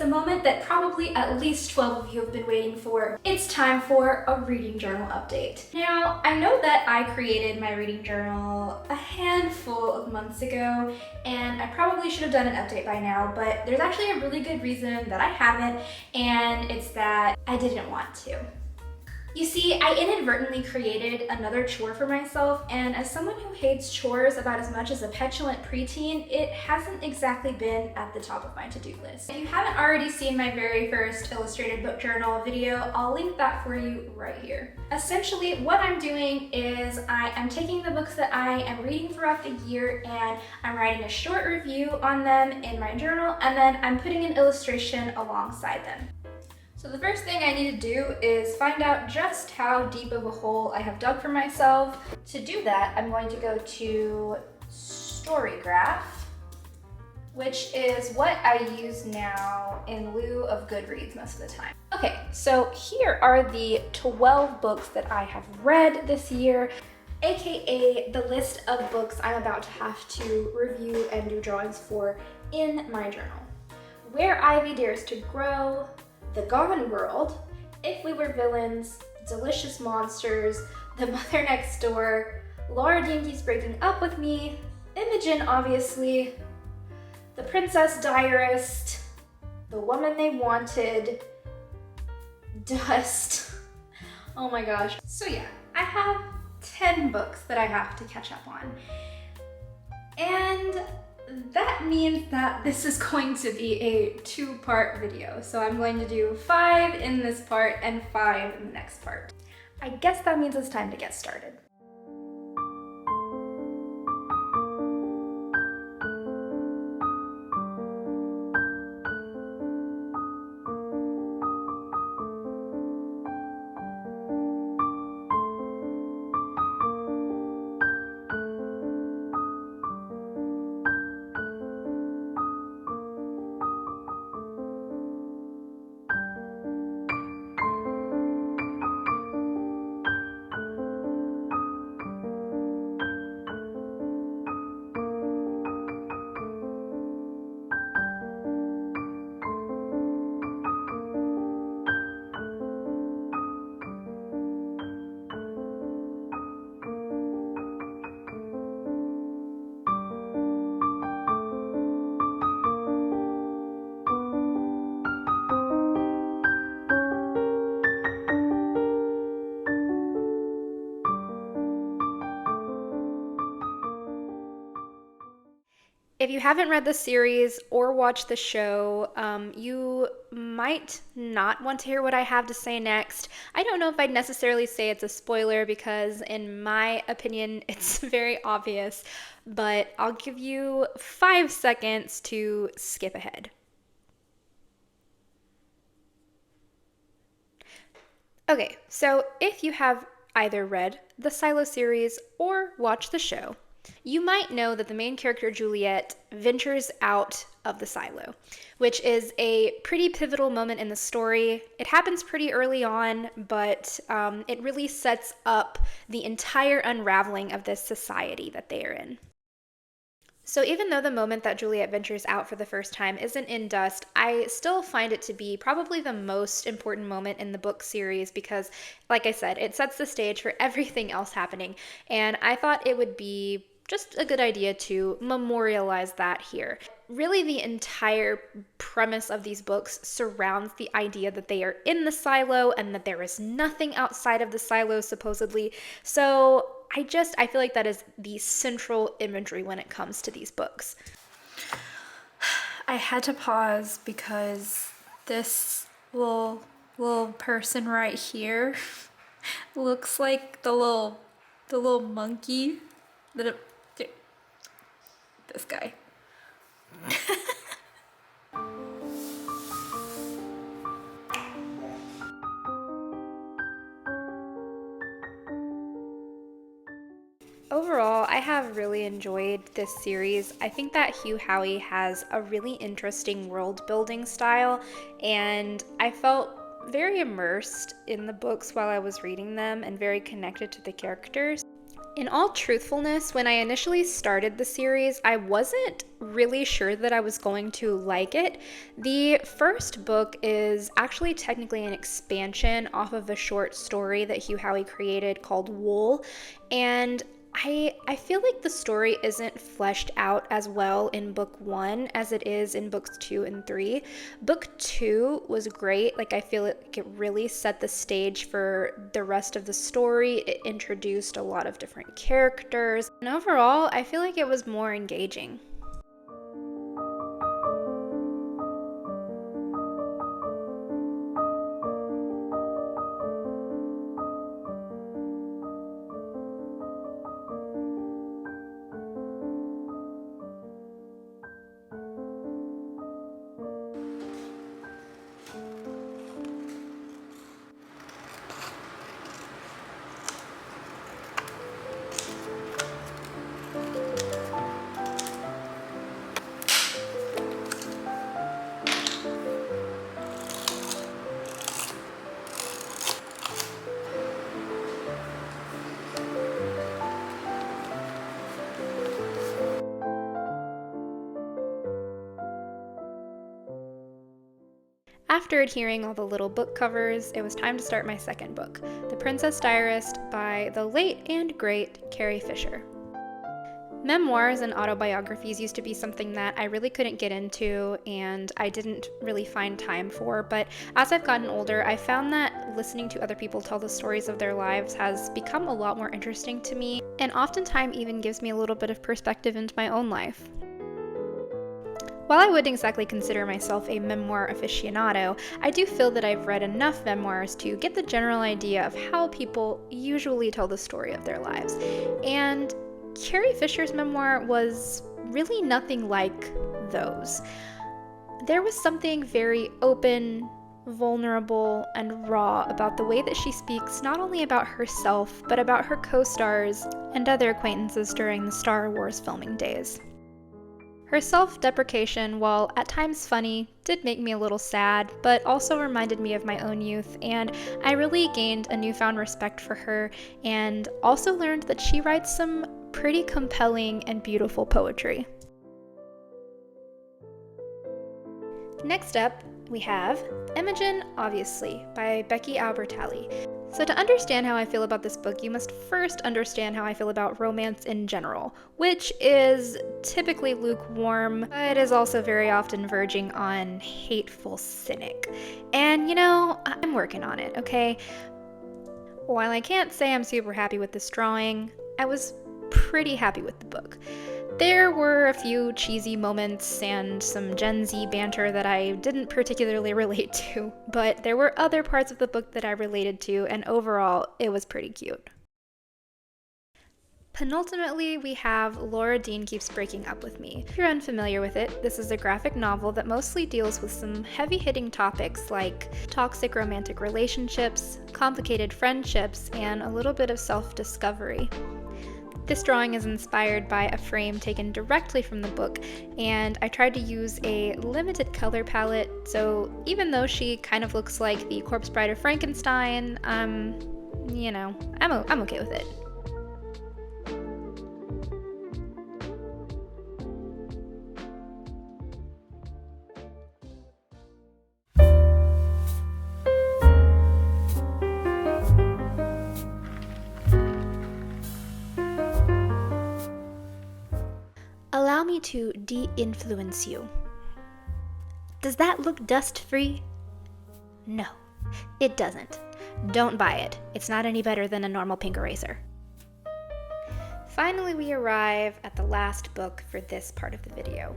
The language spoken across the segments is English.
the moment that probably at least 12 of you have been waiting for. It's time for a reading journal update. Now, I know that I created my reading journal a handful of months ago, and I probably should have done an update by now, but there's actually a really good reason that I haven't, and it's that I didn't want to. You see, I inadvertently created another chore for myself, and as someone who hates chores about as much as a petulant preteen, it hasn't exactly been at the top of my to-do list. If you haven't already seen my very first illustrated book journal video, I'll link that for you right here. Essentially, what I'm doing is I am taking the books that I am reading throughout the year and I'm writing a short review on them in my journal, and then I'm putting an illustration alongside them. So the first thing I need to do is find out just how deep of a hole I have dug for myself. To do that, I'm going to go to Storygraph, which is what I use now in lieu of Goodreads most of the time. Okay, so here are the 12 books that I have read this year, aka the list of books I'm about to have to review and do drawings for in my journal. Where Ivy Dares to Grow, The Gone World, If We Were Villains, Delicious Monsters, The Mother Next Door, Laura Dinky's Breaking Up With Me, Imogen Obviously, The Princess Diarist, The Woman They Wanted, Dust. Oh my gosh. So yeah, I have 10 books that I have to catch up on. And that means that this is going to be a 2-part video. So I'm going to do 5 in this part and 5 in the next part. I guess that means it's time to get started. If you haven't read the series or watched the show, you might not want to hear what I have to say next. I don't know if I'd necessarily say it's a spoiler because in my opinion, it's very obvious, but I'll give you 5 seconds to skip ahead. Okay, so if you have either read the Silo series or watched the show, you might know that the main character, Juliet, ventures out of the silo, which is a pretty pivotal moment in the story. It happens pretty early on, but it really sets up the entire unraveling of this society that they are in. So even though the moment that Juliet ventures out for the first time isn't in Dust, I still find it to be probably the most important moment in the book series because, like I said, it sets the stage for everything else happening, and I thought it would be just a good idea to memorialize that here. Really, the entire premise of these books surrounds the idea that they are in the silo and that there is nothing outside of the silo, supposedly. So I feel like that is the central imagery when it comes to these books. I had to pause because this little person right here looks like the little monkey that this guy. Overall, I have really enjoyed this series. I think that Hugh Howey has a really interesting world building style, and I felt very immersed in the books while I was reading them and very connected to the characters. In all truthfulness, when I initially started the series, I wasn't really sure that I was going to like it. The first book is actually technically an expansion off of a short story that Hugh Howey created called Wool, and I feel like the story isn't fleshed out as well in book 1 as it is in books 2 and 3. Book 2 was great. Like, I feel like it really set the stage for the rest of the story. It introduced a lot of different characters. And overall, I feel like it was more engaging. After adhering all the little book covers, it was time to start my second book, The Princess Diarist by the late and great Carrie Fisher. Memoirs and autobiographies used to be something that I really couldn't get into and I didn't really find time for, but as I've gotten older, I found that listening to other people tell the stories of their lives has become a lot more interesting to me, and oftentimes even gives me a little bit of perspective into my own life. While I wouldn't exactly consider myself a memoir aficionado, I do feel that I've read enough memoirs to get the general idea of how people usually tell the story of their lives. And Carrie Fisher's memoir was really nothing like those. There was something very open, vulnerable, and raw about the way that she speaks not only about herself, but about her co-stars and other acquaintances during the Star Wars filming days. Her self-deprecation, while at times funny, did make me a little sad, but also reminded me of my own youth, and I really gained a newfound respect for her, and also learned that she writes some pretty compelling and beautiful poetry. Next up, we have Imogen Obviously by Becky Albertalli. So to understand how I feel about this book, you must first understand how I feel about romance in general, which is typically lukewarm, but is also very often verging on hateful cynic. And you know, I'm working on it, okay? While I can't say I'm super happy with this drawing, I was pretty happy with the book. There were a few cheesy moments and some Gen Z banter that I didn't particularly relate to, but there were other parts of the book that I related to, and overall, it was pretty cute. Penultimately, we have Laura Dean Keeps Breaking Up With Me. If you're unfamiliar with it, this is a graphic novel that mostly deals with some heavy-hitting topics like toxic romantic relationships, complicated friendships, and a little bit of self-discovery. This drawing is inspired by a frame taken directly from the book, and I tried to use a limited color palette, so even though she kind of looks like the corpse bride of Frankenstein, you know, I'm okay with it. Allow me to de-influence you. Does that look dust-free? No, it doesn't. Don't buy it. It's not any better than a normal pink eraser. Finally, we arrive at the last book for this part of the video.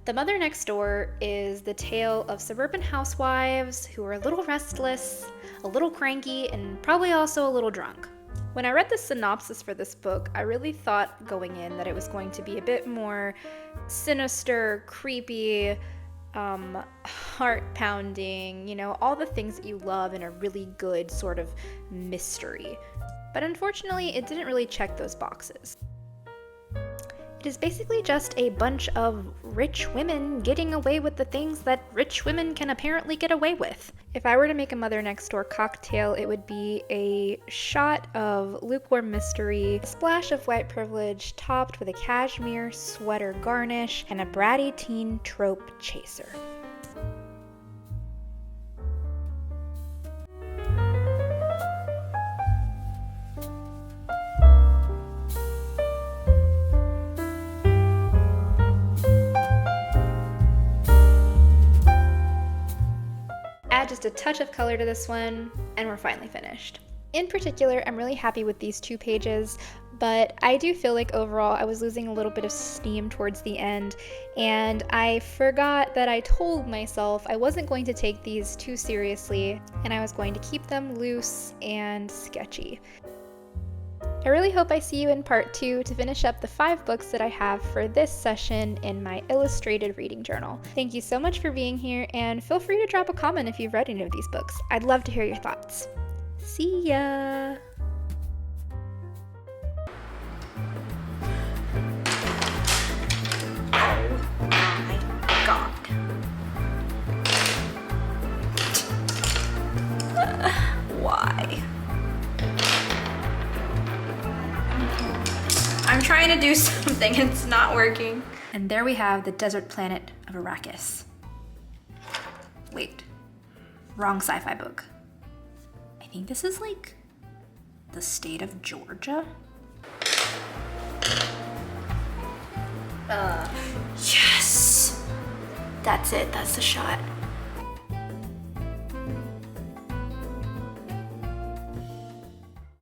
The Mother Next Door is the tale of suburban housewives who are a little restless, a little cranky, and probably also a little drunk. When I read the synopsis for this book, I really thought going in that it was going to be a bit more sinister, creepy, heart-pounding, you know, all the things that you love in a really good sort of mystery. But unfortunately, it didn't really check those boxes. It is basically just a bunch of rich women getting away with the things that rich women can apparently get away with. If I were to make a Mother Next Door cocktail, it would be a shot of lukewarm mystery, a splash of white privilege, topped with a cashmere sweater garnish, and a bratty teen trope chaser. Add just a touch of color to this one, and we're finally finished. In particular, I'm really happy with these 2 pages, but I do feel like overall I was losing a little bit of steam towards the end, and I forgot that I told myself I wasn't going to take these too seriously, and I was going to keep them loose and sketchy. I really hope I see you in part 2 to finish up the 5 books that I have for this session in my illustrated reading journal. Thank you so much for being here, and feel free to drop a comment if you've read any of these books. I'd love to hear your thoughts. See ya! Oh my god. Why? I'm trying to do something, it's not working. And there we have the desert planet of Arrakis. Wait, wrong sci-fi book. I think this is like the state of Georgia. Yes! That's it, that's the shot.